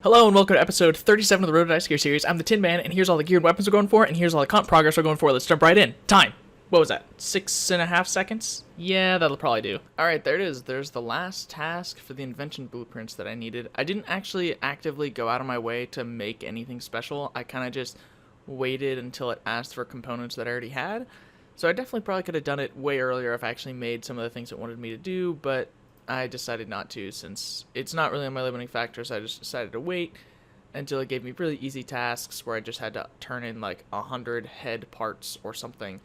Hello and welcome to episode 37 of the Road to Dice Gear series. I'm the Tin Man, and here's all the geared weapons we're going for, and here's all the comp progress we're going for. Let's jump right in. Time. What was that? 6.5 seconds? Yeah, that'll probably do. Alright, there it is. There's the last task for the Invention blueprints that I needed. I didn't actually actively go out of my way to make anything special. I kind of just waited until it asked for components that I already had. So I definitely probably could have done it way earlier if I actually made some of the things it wanted me to do, but I decided not to since it's not really on my limiting factor, so I just decided to wait until it gave me really easy tasks where I just had to turn in like 100 head parts or something.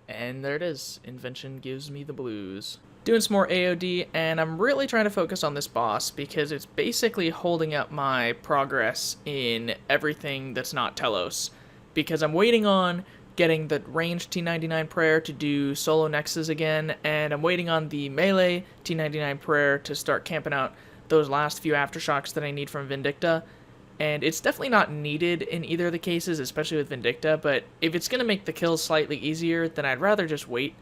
And there it is. Invention gives me the blues. Doing some more AOD, and I'm really trying to focus on this boss because it's basically holding up my progress in everything that's not Telos. Because I'm waiting on getting the ranged T99 prayer to do solo nexus again, and I'm waiting on the melee T99 prayer to start camping out those last few aftershocks that I need from Vindicta. And it's definitely not needed in either of the cases, especially with Vindicta, but if it's going to make the kills slightly easier, then I'd rather just wait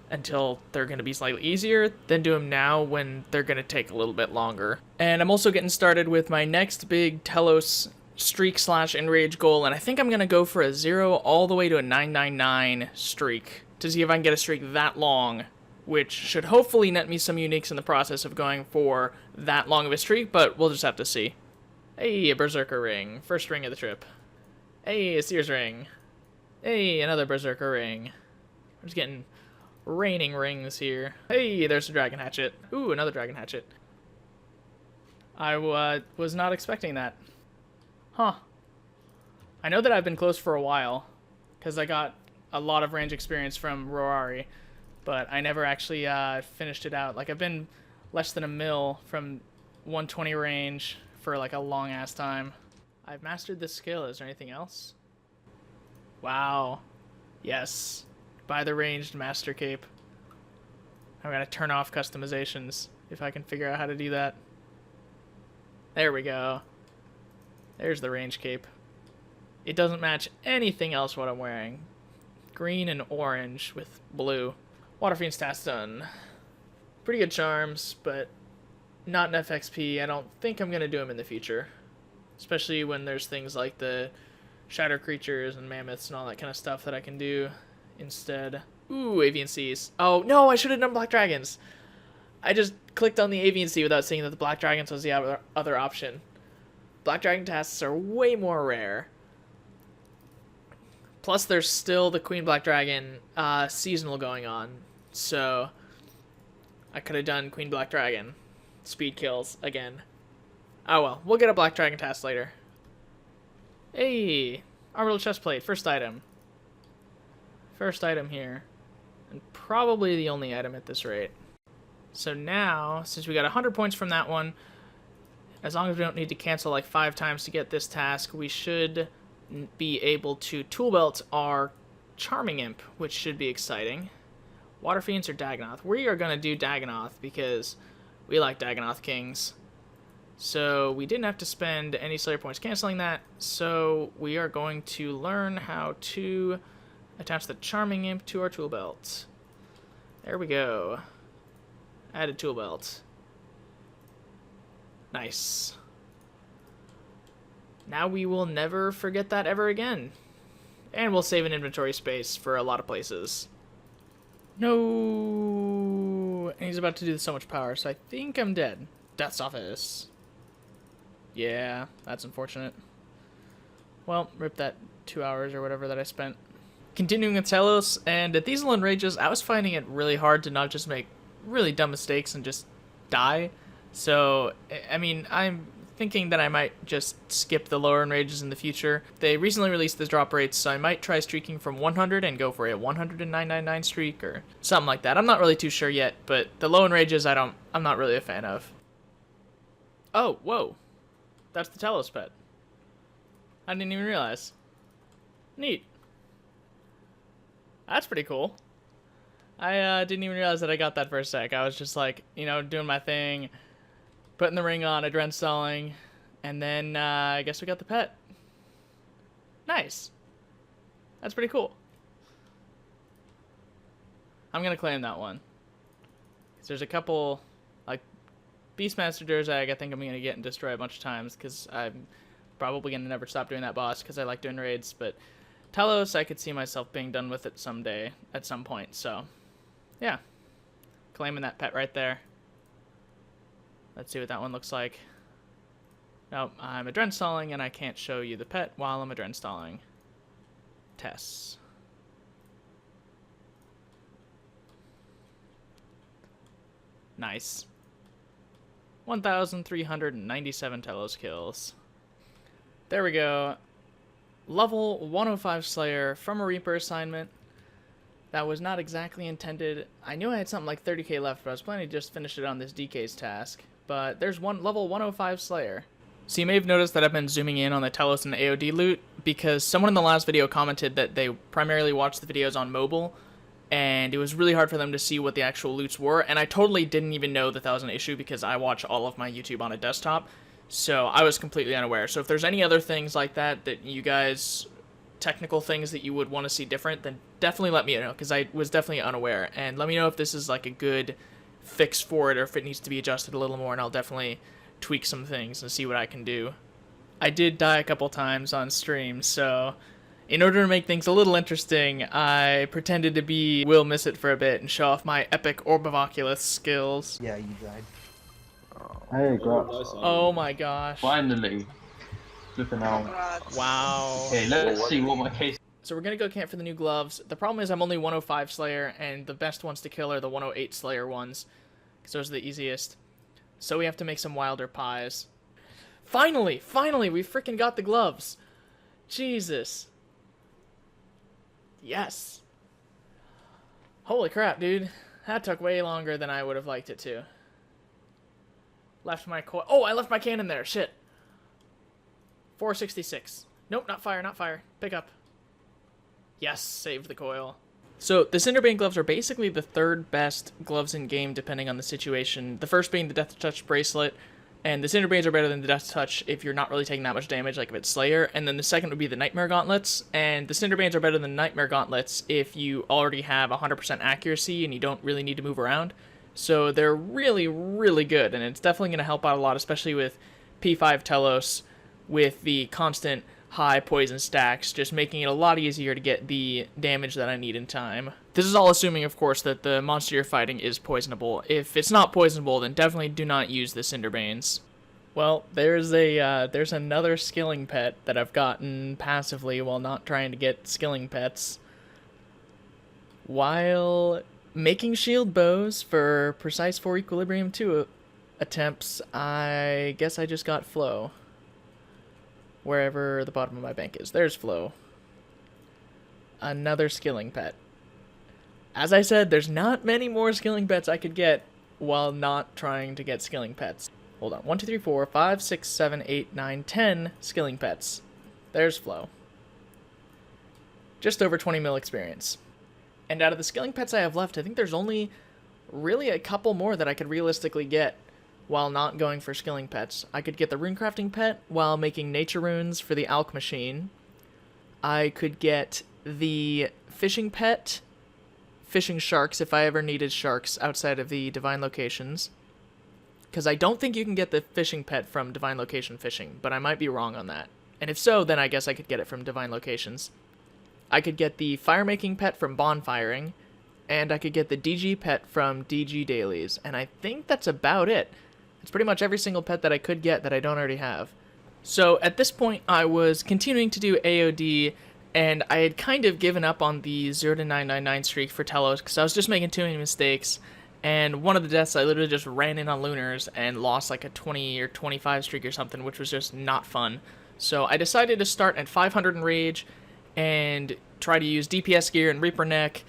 until they're going to be slightly easier than do them now when they're going to take a little bit longer. And I'm also getting started with my next big Telos streak / enrage goal, and I think I'm going to go for a 0 all the way to a 999 streak to see if I can get a streak that long, which should hopefully net me some uniques in the process of going for that long of a streak, but we'll just have to see. Hey, a Berserker ring. First ring of the trip. Hey, a Sears ring. Hey, another Berserker ring. I'm just getting raining rings here. Hey, there's a Dragon Hatchet. Ooh, another Dragon Hatchet. I was not expecting that. Huh. I know that I've been close for a while, because I got a lot of range experience from Roari, but I never actually finished it out. Like, I've been less than a mil from 120 range for like a long ass time. I've mastered this skill. Is there anything else? Wow. Yes. Buy the ranged master cape. I'm gonna turn off customizations if I can figure out how to do that. There we go. There's the range cape. It doesn't match anything else what I'm wearing. Green and orange with blue. Water Fiend stats done. Pretty good charms, but not enough XP. I don't think I'm going to do them in the future. Especially when there's things like the shadow creatures and mammoths and all that kind of stuff that I can do instead. Ooh, Avian Seas. Oh, no, I should have done Black Dragons. I just clicked on the Avian Sea without seeing that the Black Dragons was the other option. Black Dragon tasks are way more rare. Plus, there's still the Queen Black Dragon seasonal going on. So, I could have done Queen Black Dragon. Speed kills again. Oh well, we'll get a Black Dragon task later. Hey! Orbital chestplate, first item. First item here. And probably the only item at this rate. So now, since we got 100 points from that one, as long as we don't need to cancel like 5 times to get this task, we should be able to tool belt our Charming Imp, which should be exciting. Water Fiends or Dagonoth? We are going to do Dagonoth because we like Dagonoth Kings. So we didn't have to spend any Slayer points canceling that, so we are going to learn how to attach the Charming Imp to our tool belt. There we go. Added tool belt. Nice. Now we will never forget that ever again. And we'll save an inventory space for a lot of places. No. And he's about to do so much power, so I think I'm dead. Death's office. Yeah, that's unfortunate. Well, rip that 2 hours or whatever that I spent. Continuing with Telos, and at these little enrages, I was finding it really hard to not just make really dumb mistakes and just die. So, I mean, I'm thinking that I might just skip the lower enrages in the future. They recently released the drop rates, so I might try streaking from 100 and go for a 109.99 streak or something like that. I'm not really too sure yet, but the low enrages I'm not really a fan of. Oh, whoa. That's the Telos pet. I didn't even realize. Neat. That's pretty cool. I didn't even realize that I got that for a sec. I was just like, you know, doing my thing, putting the ring on, adren stalling, and then I guess we got the pet. Nice. That's pretty cool. I'm going to claim that one. 'Cause there's a couple, like, Beastmaster Durzag, I think I'm going to get and destroy a bunch of times, because I'm probably going to never stop doing that boss, because I like doing raids, but Telos, I could see myself being done with it someday, at some point, so, yeah. Claiming that pet right there. Let's see what that one looks like. Nope, I'm adren stalling, and I can't show you the pet while I'm adren stalling. Tests. Nice. 1,397 Telos kills. There we go. Level 105 Slayer from a Reaper assignment. That was not exactly intended. I knew I had something like 30k left, but I was planning to just finish it on this DK's task. But there's one level 105 Slayer. So you may have noticed that I've been zooming in on the Telos and the AOD loot, because someone in the last video commented that they primarily watched the videos on mobile, and it was really hard for them to see what the actual loots were, and I totally didn't even know that that was an issue because I watch all of my YouTube on a desktop, so I was completely unaware. So if there's any other things like that you guys, technical things that you would want to see different, then definitely let me know, because I was definitely unaware, and let me know if this is like a good fix for it or if it needs to be adjusted a little more, and I'll definitely tweak some things and see what I can do. I did die a couple times on stream, so in order to make things a little interesting, I pretended to be Will Miss It for a bit and show off my epic Orb of Oculus skills. Yeah, you died. Hey, Grox. Oh my gosh. Finally. Flipping out. Wow. Okay, let's see what my case. So we're gonna go camp for the new gloves. The problem is I'm only 105 Slayer, and the best ones to kill are the 108 Slayer ones, because those are the easiest. So we have to make some wilder pies. Finally, we freaking got the gloves. Jesus. Yes. Holy crap, dude. That took way longer than I would have liked it to. Left my oh, I left my cannon there. Shit. 466. Nope, not fire, not fire. Pick up. Yes, saved the coil. So, the Cinderbane gloves are basically the third best gloves in game, depending on the situation. The first being the Death Touch bracelet, and the Cinderbanes are better than the Death Touch if you're not really taking that much damage, like if it's Slayer. And then the second would be the Nightmare Gauntlets, and the Cinderbanes are better than Nightmare Gauntlets if you already have 100% accuracy and you don't really need to move around. So they're really, really good, and it's definitely going to help out a lot, especially with P5 Telos, with the constant high poison stacks, just making it a lot easier to get the damage that I need in time. This is all assuming, of course, that the monster you're fighting is poisonable. If it's not poisonable, then definitely do not use the Cinderbanes. Well, there's another skilling pet that I've gotten passively while not trying to get skilling pets. While making shield bows for Precise 4 Equilibrium 2 attempts, I guess I just got Flow. Wherever the bottom of my bank is. There's Flow. Another skilling pet. As I said, there's not many more skilling pets I could get while not trying to get skilling pets. Hold on. 1, 2, 3, 4, 5, 6, 7, 8, 9, 10 skilling pets. There's Flow. Just over 20 mil experience. And out of the skilling pets I have left, I think there's only really a couple more that I could realistically get while not going for skilling pets. I could get the runecrafting pet while making nature runes for the alch machine. I could get the fishing pet, fishing sharks if I ever needed sharks outside of the divine locations. Because I don't think you can get the fishing pet from divine location fishing, but I might be wrong on that. And if so, then I guess I could get it from divine locations. I could get the fire-making pet from bonfiring, and I could get the DG pet from DG dailies, and I think that's about it. It's pretty much every single pet that I could get that I don't already have. So at this point, I was continuing to do AOD, and I had kind of given up on the 0 to 999 streak for Telos, because I was just making too many mistakes, and one of the deaths I literally just ran in on Lunars and lost like a 20 or 25 streak or something, which was just not fun. So I decided to start at 500 enrage, and try to use DPS gear and Reaper neck,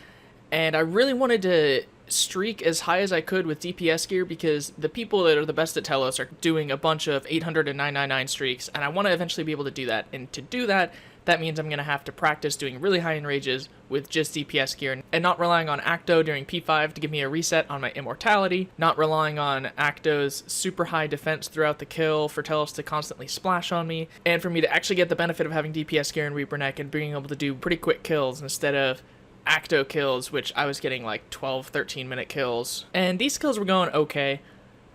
and I really wanted to streak as high as I could with DPS gear because the people that are the best at Telos are doing a bunch of 800 and 999 streaks, and I want to eventually be able to do that. And to do that, that means I'm going to have to practice doing really high enrages with just DPS gear and not relying on Acto during P5 to give me a reset on my immortality, not relying on Acto's super high defense throughout the kill for Telos to constantly splash on me, and for me to actually get the benefit of having DPS gear and Reaper neck and being able to do pretty quick kills instead of Acto kills, which I was getting like 12, 13 minute kills. And these kills were going okay,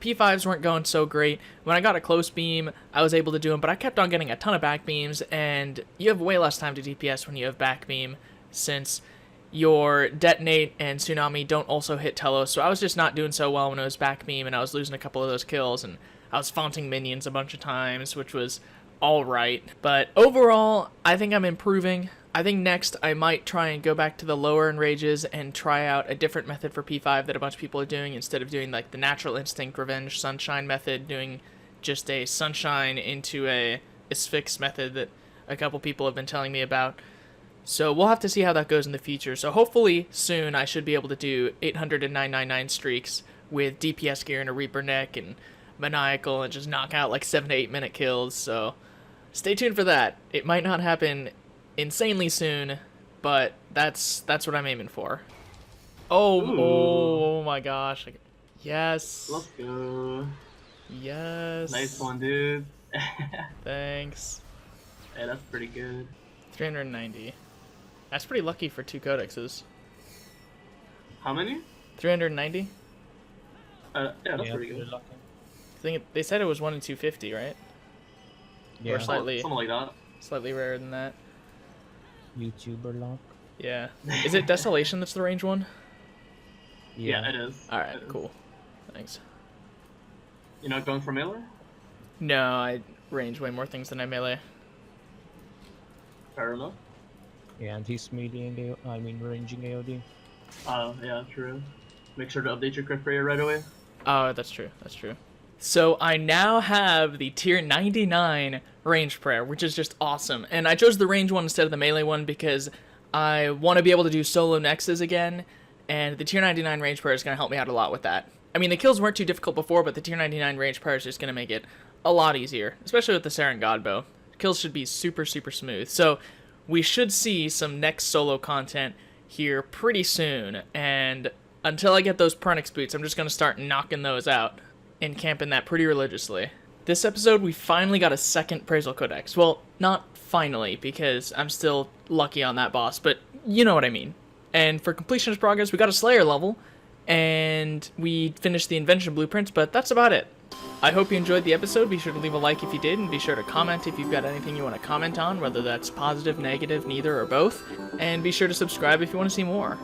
P5s weren't going so great. When I got a close beam, I was able to do them, but I kept on getting a ton of back beams, and you have way less time to DPS when you have back beam, since your detonate and tsunami don't also hit Telos. So I was just not doing so well when it was back beam, and I was losing a couple of those kills, and I was fonting minions a bunch of times, which was alright. But overall, I think I'm improving. I think next I might try and go back to the lower enrages and try out a different method for P5 that a bunch of people are doing, instead of doing like the natural instinct revenge sunshine method, doing just a sunshine into a asphyx method that a couple people have been telling me about. So we'll have to see how that goes in the future. So hopefully soon I should be able to do 800 and 999 streaks with DPS gear and a Reaper neck and maniacal and just knock out like 7 to 8 minute kills. So stay tuned for that. It might not happen insanely soon, but that's what I'm aiming for. Oh my gosh. Yes. Let's go. Yes. Nice one, dude. Thanks. Hey, that's pretty good. 390. That's pretty lucky for 2 codexes. How many? 390? Yeah, that's pretty good. I think they said it was 1 in 250, right? Yeah. Or slightly Something like that. slightly rarer than that. YouTuber lock. Yeah. Is it Desolation that's the range one? Yeah, it is. Alright, It is. cool. Thanks. You're not going for melee? No, I range way more things than I melee. Fair enough. Yeah, and he's meleeing ranging AOD. Oh, yeah, true. Make sure to update your crit prayer right away. Oh, that's true. That's true. So I now have the tier 99 range prayer, which is just awesome. And I chose the range one instead of the melee one because I want to be able to do solo nexus again, and the tier 99 range prayer is going to help me out a lot with that. I mean, the kills weren't too difficult before, but the tier 99 range prayer is just going to make it a lot easier, especially with the Saren Godbow. Kills should be super, super smooth. So we should see some next solo content here pretty soon, and until I get those Pronix boots, I'm just going to start knocking those out and camping that pretty religiously. This episode, we finally got a second Praisal Codex. Well, not finally, because I'm still lucky on that boss, but you know what I mean. And for completionist progress, we got a Slayer level, and we finished the Invention blueprints, but that's about it. I hope you enjoyed the episode. Be sure to leave a like if you did, and be sure to comment if you've got anything you want to comment on, whether that's positive, negative, neither, or both. And be sure to subscribe if you want to see more.